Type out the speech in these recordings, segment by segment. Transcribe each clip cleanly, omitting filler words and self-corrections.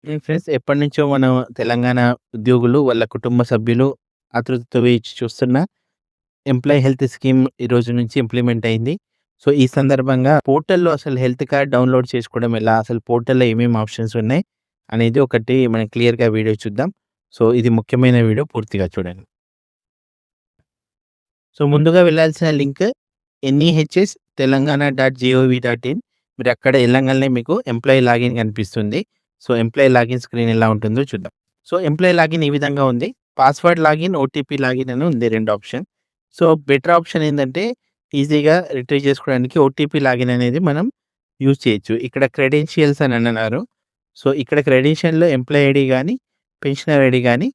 Friends ఎప్పటినుంచో మనం తెలంగాణ ఉద్యోగులు, వాళ్ళ కుటుంబ సభ్యులు ఆతృతతో వేచి చూస్తున్న ఎంప్లాయీ హెల్త్ స్కీమ్ ఈ రోజు నుంచి ఇంప్లిమెంట్ అయింది. సో, ఈ సందర్భంగా పోర్టల్‌లో అసలు హెల్త్ కార్డ్ డౌన్‌లోడ్ చేసుకోవడం ఎలా? అసలు పోర్టల్‌లో ఏమేమి ఆప్షన్స్ ఉన్నాయి? అనేది ఒకటి మనం క్లియర్‌గా వీడియో చూద్దాం. సో, ఇది ముఖ్యమైన వీడియో పూర్తిగా చూడండి. సో, ముందుగా వెళ్ళాల్సిన లింక్ ఎన్‌ఈహెచ్‌ఎస్ తెలంగాణ.gov.in. మీరు అక్కడ ఎళ్ళంగాల్నే మీకు ఎంప్లాయీ లాగిన్ కనిపిస్తుంది. సో, ఎంప్లాయీ లాగిన్ స్క్రీన్ ఎలా ఉంటుందో చూద్దాం. సో, ఎంప్లాయీ లాగిన్ ఈ విధంగా ఉంది. పాస్వర్డ్ లాగిన్, ఓటీపీ లాగిన్ అని ఉంది 2 ఆప్షన్. సో, బెటర్ ఆప్షన్ ఏందంటే ఈజీగా రిట్రీవ్ చేసుకోవడానికి ఓటీపీ లాగిన్ అనేది మనం యూజ్ చేయొచ్చు. ఇక్కడ క్రెడెన్షియల్స్ అని అన్నారు. సో, ఇక్కడ క్రెడెన్షియల్‌లో ఎంప్లాయీ ఐడీ గాని, పెన్షనర్ ఐడీ గాని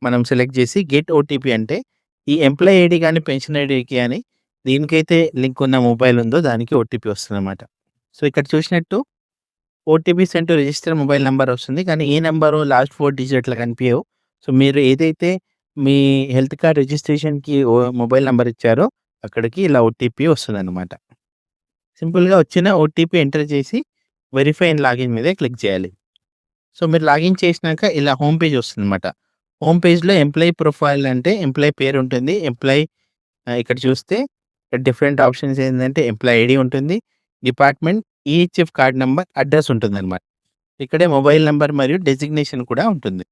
మనం సెలెక్ట్ చేసి గెట్ ఓటీపీ అంటే ఈ ఎంప్లాయీ ఐడీ గాని, పెన్షన్ ఐడీకి గాని దీనికైతే లింక్ ఉన్న మొబైల్ ఉందో దానికి ఓటీపీ వస్తుందన్నమాట. సో, ఇక్కడ చూసినట్టు OTP send to register mobile number వస్తుంది. కానీ ఏ నంబరో లాస్ట్ 4 డిజిట్‌లు కనిపియవు. సో, మీరు ఏదైతే మీ హెల్త్ కార్డ్ రిజిస్ట్రేషన్‌కి మొబైల్ నంబర్ ఇచ్చారో అక్కడికి ఇలా ఓటీపీ వస్తదన్నమాట. సింపుల్‌గా వచ్చిన ఓటీపీ ఎంటర్ చేసి వెరిఫై అండ్ లాగిన్ మీద క్లిక్ చేయాలి. సో, మీరు లాగిన్ చేసినాక ఇలా హోమ్ పేజ్ వస్తుందన్నమాట. హోమ్ పేజ్‌లో ఎంప్లాయీ ప్రొఫైల్ అంటే ఎంప్లాయీ పేరు ఉంటుంది. ఎంప్లాయీ ఇక్కడ చూస్తే డిఫరెంట్ ఆప్షన్స్ ఏంటంటే ఎంప్లాయీ ఐడీ ఉంటుంది. Department, EHF card number, address ఉంటుందన్నమాట. ఇక్కడే మొబైల్ నంబర్ మరియు డెసిగ్నేషన్ కూడా ఉంటుంది.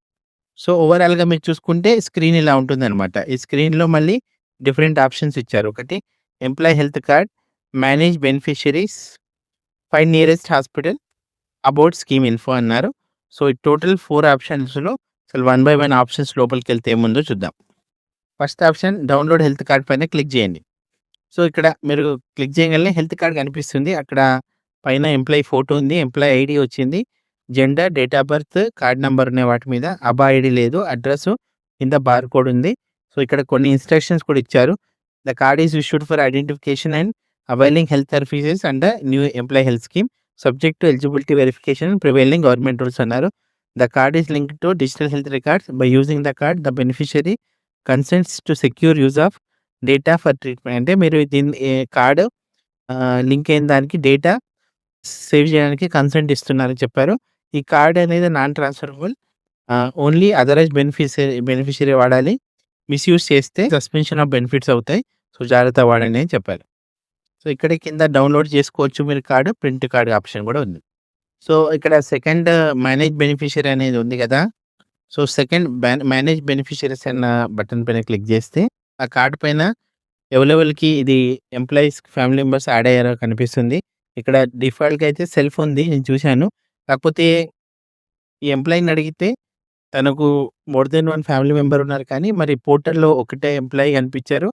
సో, ఓవరాల్‌గా మీరు చూసుకుంటే స్క్రీన్ ఇలా ఉంటుందన్నమాట. ఈ స్క్రీన్‌లో మళ్ళీ డిఫరెంట్ ఆప్షన్స్ ఇచ్చారు. ఒకటి employee health card, manage beneficiaries, find nearest hospital, about scheme info అన్నారు. సో, ఈ టోటల్ 4 ఆప్షన్స్‌లో అసలు వన్ బై వన్ ఆప్షన్స్ లోపలికెళ్తే ఏముందో చూద్దాం. First option download health card పైన క్లిక్ చేయండి. సో, ఇక్కడ మీరు క్లిక్ చేయగానే హెల్త్ కార్డ్ కనిపిస్తుంది. అక్కడ పైన ఎంప్లాయీ ఫోటో ఉంది. ఎంప్లాయీ ఐడీ వచ్చింది. Gender, date of birth, card number ఉన్నాయి వాటి మీద. అబా ఐడీ లేదు. అడ్రస్సు కింద బార్‌కోడ్ ఉంది. సో, ఇక్కడ కొన్ని ఇన్‌స్ట్రక్షన్స్ కూడా ఇచ్చారు. The card is issued for identification and availing health services under new employee health scheme subject to eligibility verification prevailing government rules అన్నారు. The card is linked to digital health records. By using the card the beneficiary consents to secure use of data for treatment. అంటే మీరు దీన్ని card link అయిన దానికి data save చేయడానికి consent ఇస్తున్నారని చెప్పారు. ఈ కార్డ్ అనేది non transferable. Only authorised beneficiary వాడాలి. మిస్‌యూజ్ చేస్తే సస్పెన్షన్ ఆఫ్ బెనిఫిట్స్ అవుతాయి. సో, జాగ్రత్తగా వాడండి అని చెప్పారు. సో, ఇక్కడ కింద డౌన్‌లోడ్ చేసుకోవచ్చు మీరు కార్డ్. ప్రింట్ కార్డ్ ఆప్షన్ కూడా ఉంది. సో, ఇక్కడ సెకండ్ మేనేజ్ బెనిఫిషియరీ అనేది ఉంది కదా! సో, సెకండ్ మేనేజ్ బెనిఫిషియరీస్ అన్న బటన్ పైన క్లిక్ చేస్తే ఆ కార్డ్ పైన ఎవరెవరికి ఇది ఎంప్లాయీస్ ఫ్యామిలీ మెంబర్స్ యాడ్ అయ్యారో కనిపిస్తుంది. ఇక్కడ డిఫాల్ట్‌గా అయితే సెల్ఫ్ ఉంది. నేను చూశాను. కాకపోతే ఈ ఎంప్లాయీని అడిగితే తనకు మోర్ దెన్ 1 ఫ్యామిలీ మెంబర్ ఉన్నారు కానీ మరి పోర్టల్‌లో ఒకటే ఎంప్లాయీ కనిపించారు.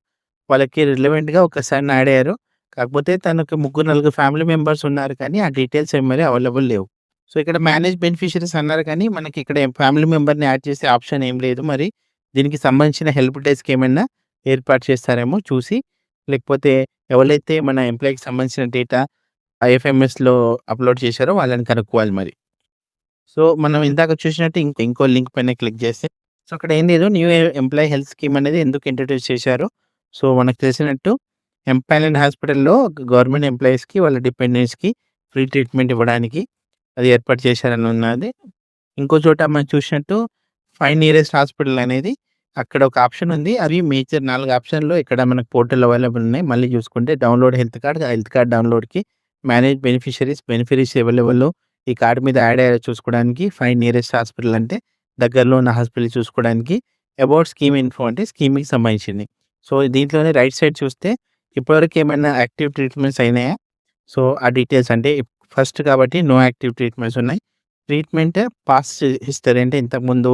వాళ్ళకి రిలవెంట్‌గా ఒక సన్ యాడ్ అయ్యారు. కాకపోతే తనకు ముగ్గురు, నలుగురు ఫ్యామిలీ మెంబర్స్ ఉన్నారు కానీ ఆ డీటెయిల్స్ ఏమి మరి అవైలబుల్ లేవు. సో, ఇక్కడ మేనేజ్ బెనిఫిషరీస్ అన్నారు కానీ మనకి ఇక్కడ ఫ్యామిలీ మెంబర్‌ని యాడ్ చేసే ఆప్షన్ ఏం లేదు. మరి దీనికి సంబంధించిన హెల్ప్ డెస్క్ ఏమైనా ఏర్పాటు చేస్తారేమో చూసి, లేకపోతే ఎవరైతే మన ఎంప్లాయీకి సంబంధించిన డేటా ఐఎఫ్ఎంఎస్‌లో అప్‌లోడ్ చేశారో వాళ్ళని కనుక్కోవాలి మరి. సో, మనం ఇందాక చూసినట్టు ఇంకో లింక్ పైన క్లిక్ చేస్తే సో, అక్కడ ఏం లేదు న్యూ ఎంప్లాయీ హెల్త్ స్కీమ్ అనేది ఎందుకు ఇంట్రొడ్యూస్ చేశారో సో, మనకు తెలిసినట్టు ఎంపానల్డ్ హాస్పిటల్‌లో గవర్నమెంట్ ఎంప్లాయీస్‌కి వాళ్ళ డిపెండెంట్స్‌కి ఫ్రీ ట్రీట్మెంట్ ఇవ్వడానికి అది ఏర్పాటు చేశారని ఉన్నది. ఇంకో చోట మనం చూసినట్టు ఫైండ్ నియరెస్ట్ హాస్పిటల్ అనేది అక్కడ ఒక ఆప్షన్ ఉంది. అవి మేజర్ 4 ఆప్షన్‌లో ఇక్కడ మనకు పోర్టల్ అవైలబుల్ ఉన్నాయి. మళ్ళీ చూసుకుంటే download health card, health card డౌన్‌లోడ్‌కి, మేనేజ్ బెనిఫిషరీస్ ఎవరెవరిలో ఈ కార్డ్ మీద యాడ్ అయ్యారో చూసుకోవడానికి, ఫైండ్ నియరెస్ట్ హాస్పిటల్ అంటే దగ్గరలో ఉన్న హాస్పిటల్ చూసుకోవడానికి, అబౌట్ స్కీమ్ ఇన్ఫో అంటే స్కీమ్‌కి సంబంధించింది. సో, దీంట్లోనే రైట్ సైడ్ చూస్తే ఇప్పటివరకు ఏమైనా యాక్టివ్ ట్రీట్మెంట్స్ అయినాయా? సో, ఆ డీటెయిల్స్ అంటే ఫస్ట్ కాబట్టి నో యాక్టివ్ ట్రీట్మెంట్స్ ఉన్నాయి. ట్రీట్మెంట్ పాస్ట్ హిస్టరీ అంటే ఇంతకుముందు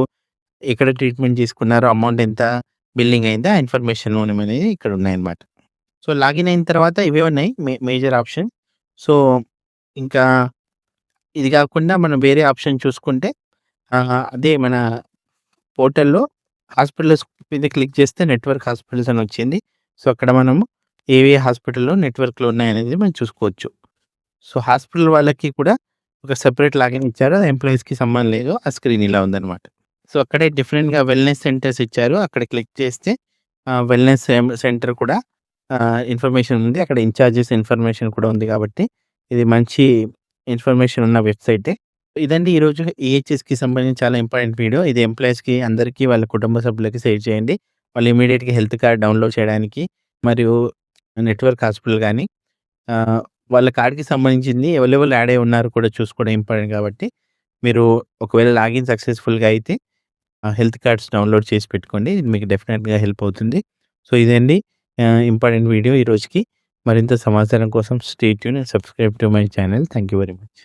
ఎక్కడ ట్రీట్మెంట్ తీసుకున్నారో, అమౌంట్ ఎంత బిల్లింగ్ అయిందా ఆ ఇన్ఫర్మేషన్ అనేది ఇక్కడ ఉన్నాయన్నమాట. సో, లాగిన్ అయిన తర్వాత ఇవే ఉన్నాయి మేజర్ ఆప్షన్. సో, ఇంకా ఇది కాకుండా మనం వేరే ఆప్షన్ చూసుకుంటే అదే మన పోర్టల్‌లో హాస్పిటల్స్ మీద క్లిక్ చేస్తే నెట్వర్క్ హాస్పిటల్స్ అని వచ్చింది. సో, అక్కడ మనము ఏ హాస్పిటల్‌లో నెట్వర్క్‌లో ఉన్నాయనేది మనం చూసుకోవచ్చు. సో, హాస్పిటల్ వాళ్ళకి కూడా ఒక సెపరేట్ లాగిన్ ఇచ్చారు. అది ఎంప్లాయీస్‌కి సంబంధం లేదు. ఆ స్క్రీన్ ఇలా ఉందన్నమాట. సో, అక్కడే డిఫరెంట్‌గా వెల్‌నెస్ సెంటర్స్ ఇచ్చారు. అక్కడ క్లిక్ చేస్తే వెల్‌నెస్ సెంటర్ కూడా ఇన్ఫర్మేషన్ ఉంది. అక్కడ ఇన్‌చార్జెస్ ఇన్ఫర్మేషన్ కూడా ఉంది కాబట్టి ఇది మంచి ఇన్ఫర్మేషన్ ఉన్న వెబ్‌సైటే. ఇదండి ఈరోజు ఈహెచ్ఎస్‌కి సంబంధించి చాలా ఇంపార్టెంట్ వీడియో. ఇది ఎంప్లాయీస్‌కి అందరికీ వాళ్ళ కుటుంబ సభ్యులకి షేర్ చేయండి. వాళ్ళు ఇమ్మీడియేట్‌గా హెల్త్ కార్డ్ డౌన్‌లోడ్ చేయడానికి మరియు నెట్‌వర్క్ హాస్పిటల్ గాని ఆహ్, వాళ్ళ కార్డ్‌కి సంబంధించింది ఎవరెవరు యాడ్ అయ్యి ఉన్నారో కూడా చూసుకోవడం ఇంపార్టెంట్ కాబట్టి, మీరు ఒకవేళ లాగిన్ సక్సెస్‌ఫుల్‌గా అయితే హెల్త్ కార్డ్స్ డౌన్‌లోడ్ చేసి పెట్టుకోండి. ఇది మీకు డెఫినిట్‌గా హెల్ప్ అవుతుంది. సో, ఇదండి ఇంపార్టెంట్ వీడియో ఈరోజుకి. మరింత సమాచారం కోసం stay tune and subscribe to my channel. Thank you very much.